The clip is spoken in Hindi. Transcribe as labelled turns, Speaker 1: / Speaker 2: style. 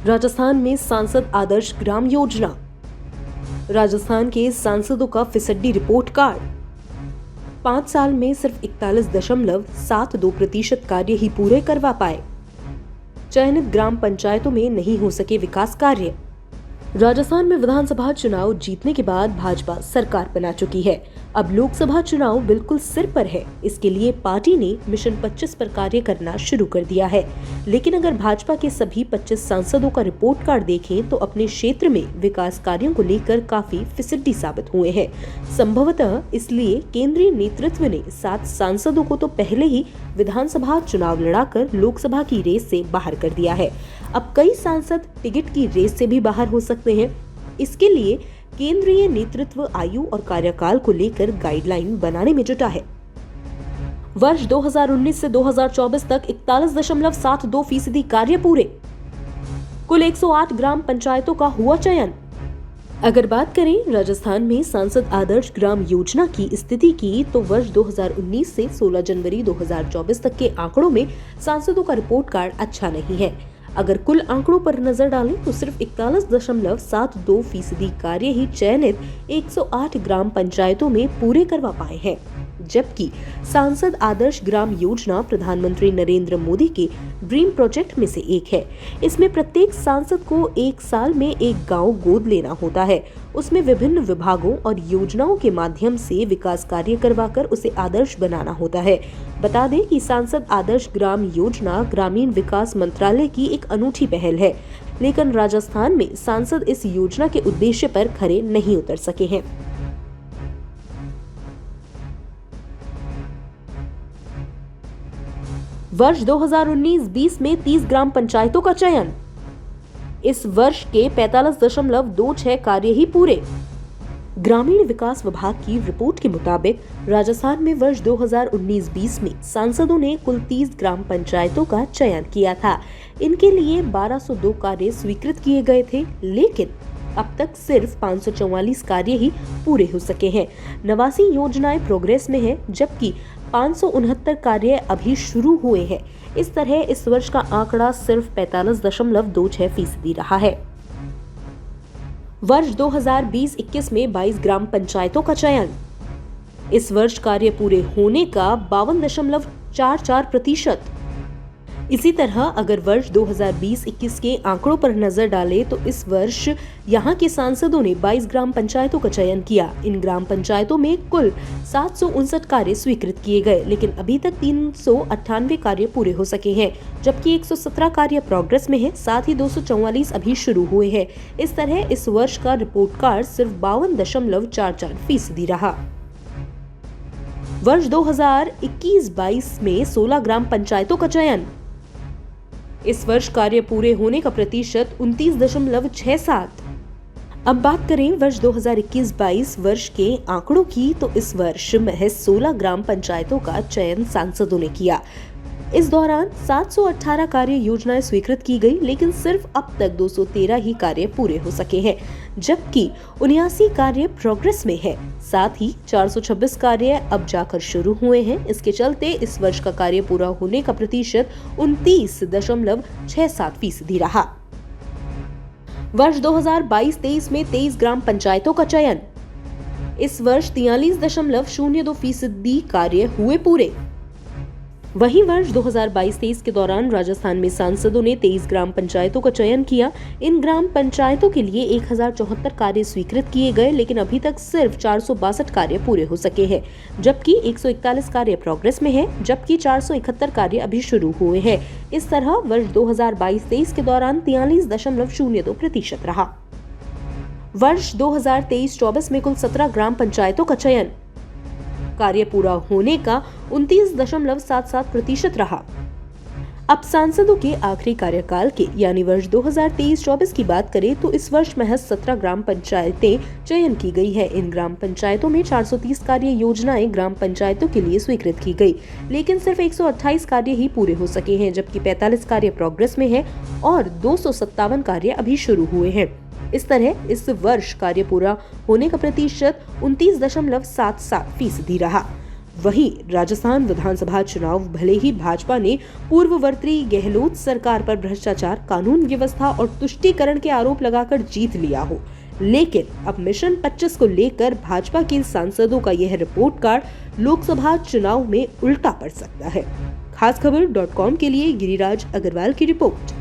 Speaker 1: राजस्थान में सांसद आदर्श ग्राम योजना। राजस्थान के सांसदों का फिसड्डी रिपोर्ट कार्ड। 5 साल में सिर्फ 41.72% कार्य ही पूरे करवा पाए। चयनित ग्राम पंचायतों में नहीं हो सके विकास कार्य। राजस्थान में विधानसभा चुनाव जीतने के बाद भाजपा सरकार बना चुकी है। अब लोकसभा चुनाव बिल्कुल सिर पर है। इसके लिए पार्टी ने मिशन 25 पर कार्य करना शुरू कर दिया है। लेकिन अगर भाजपा के सभी 25 सांसदों का रिपोर्ट कार्ड देखें तो अपने क्षेत्र में विकास कार्यों को लेकर काफी फिसड्डी साबित हुए हैं। संभवतः इसलिए केंद्रीय नेतृत्व ने 7 सांसदों को तो पहले ही विधानसभा चुनाव लड़ाकर लोकसभा की रेस से बाहर कर दिया है। अब कई सांसद टिकट की रेस से भी बाहर हो सकते हैं। इसके लिए केंद्रीय नेतृत्व आयु और कार्यकाल को लेकर गाइडलाइन बनाने में जुटा है। वर्ष 2019 से 2024 तक 41.72% कार्य पूरे। कुल 108 ग्राम पंचायतों का हुआ चयन। अगर बात करें राजस्थान में सांसद आदर्श ग्राम योजना की स्थिति की तो वर्ष 2019 से 16 जनवरी 2024 तक के आंकड़ों में सांसदों का रिपोर्ट कार्ड अच्छा नहीं है। अगर कुल आंकड़ों पर नजर डालें तो सिर्फ 41.72% कार्य ही चयनित 108 ग्राम पंचायतों में पूरे करवा पाए हैं, जबकि सांसद आदर्श ग्राम योजना प्रधानमंत्री नरेंद्र मोदी के ड्रीम प्रोजेक्ट में से एक है। इसमें प्रत्येक सांसद को 1 साल में एक गांव गोद लेना होता है। उसमें विभिन्न विभागों और योजनाओं के माध्यम से विकास कार्य करवाकर उसे आदर्श बनाना होता है। बता दें कि सांसद आदर्श ग्राम योजना ग्रामीण विकास मंत्रालय की एक अनूठी पहल है, लेकिन राजस्थान में सांसद इस योजना के उद्देश्य पर खरे नहीं उतर सके हैं। वर्ष 2019-20 में 30 ग्राम पंचायतों का चयन। इस वर्ष के 45.26 कार्य ही पूरे। ग्रामीण विकास विभाग की रिपोर्ट के मुताबिक राजस्थान में वर्ष 2019-20 में सांसदों ने कुल 30 ग्राम पंचायतों का चयन किया था। इनके लिए 1202 कार्य स्वीकृत किए गए थे, लेकिन अब तक सिर्फ 544 कार्य ही पूरे हो सके हैं। 89 योजनाएं प्रोग्रेस में हैं, जबकि 569 कार्य अभी शुरू हुए हैं। इस तरह इस वर्ष का आंकड़ा सिर्फ 45.26% रहा है। वर्ष 2020-21 में 22 ग्राम पंचायतों का चयन। इस वर्ष कार्य पूरे होने का 52.44%। इसी तरह अगर वर्ष 2020-21 के आंकड़ों पर नजर डालें तो इस वर्ष यहां के सांसदों ने 22 ग्राम पंचायतों का चयन किया। इन ग्राम पंचायतों में कुल 759 कार्य स्वीकृत किए गए, लेकिन अभी तक 398 कार्य पूरे हो सके हैं, जबकि 117 कार्य प्रोग्रेस में है। साथ ही 244 अभी शुरू हुए हैं। इस तरह इस वर्ष का रिपोर्ट कार्ड सिर्फ 52.44% रहा। वर्ष 2021-22 में 16 ग्राम पंचायतों का चयन। इस वर्ष कार्य पूरे होने का प्रतिशत 29.67। अब बात करें वर्ष 2021-22 वर्ष के आंकड़ों की तो इस वर्ष महज 16 ग्राम पंचायतों का चयन सांसदों ने किया। इस दौरान 718 कार्य योजनाएं स्वीकृत की गई, लेकिन सिर्फ अब तक 213 ही कार्य पूरे हो सके हैं, जबकि 79 कार्य प्रोग्रेस में है। साथ ही 426 कार्य अब जाकर शुरू हुए हैं। इसके चलते इस वर्ष का कार्य पूरा होने का प्रतिशत 29.67% रहा। वर्ष 2022-23 में 23 ग्राम पंचायतों का चयन। इस वर्ष 43.02% कार्य हुए पूरे। वहीं वर्ष 2022-23 के दौरान राजस्थान में सांसदों ने 23 ग्राम पंचायतों का चयन किया। इन ग्राम पंचायतों के लिए 1074 कार्य स्वीकृत किए गए, लेकिन अभी तक सिर्फ 462 कार्य पूरे हो सके हैं, जबकि 141 कार्य प्रोग्रेस में है, जबकि 471 कार्य अभी शुरू हुए हैं। इस तरह वर्ष 2022-23 के दौरान 43.02% रहा। वर्ष 2023-24 में कुल 17 ग्राम पंचायतों का चयन। कार्य पूरा होने का 29.77% रहा। अब सांसदों के आखिरी कार्यकाल के यानी वर्ष 2023-24 की बात करें तो इस वर्ष महज 17 ग्राम पंचायतें चयन की गई है। इन ग्राम पंचायतों में 430 कार्य योजनाएं ग्राम पंचायतों के लिए स्वीकृत की गई, लेकिन सिर्फ 128 कार्य ही पूरे हो सके हैं, जबकि 45 कार्य प्रोग्रेस में है और 257 कार्य अभी शुरू हुए हैं। इस तरह इस वर्ष कार्य पूरा होने का प्रतिशत 29.77% रहा। वहीं राजस्थान विधानसभा चुनाव भले ही भाजपा ने पूर्ववर्ती गहलोत सरकार पर भ्रष्टाचार, कानून व्यवस्था और तुष्टीकरण के आरोप लगाकर जीत लिया हो, लेकिन अब मिशन 25 को लेकर भाजपा के सांसदों का यह रिपोर्ट कार्ड लोकसभा चुनाव में उल्टा पड़ सकता है। खासखबर.com के लिए गिरिराज अग्रवाल की रिपोर्ट।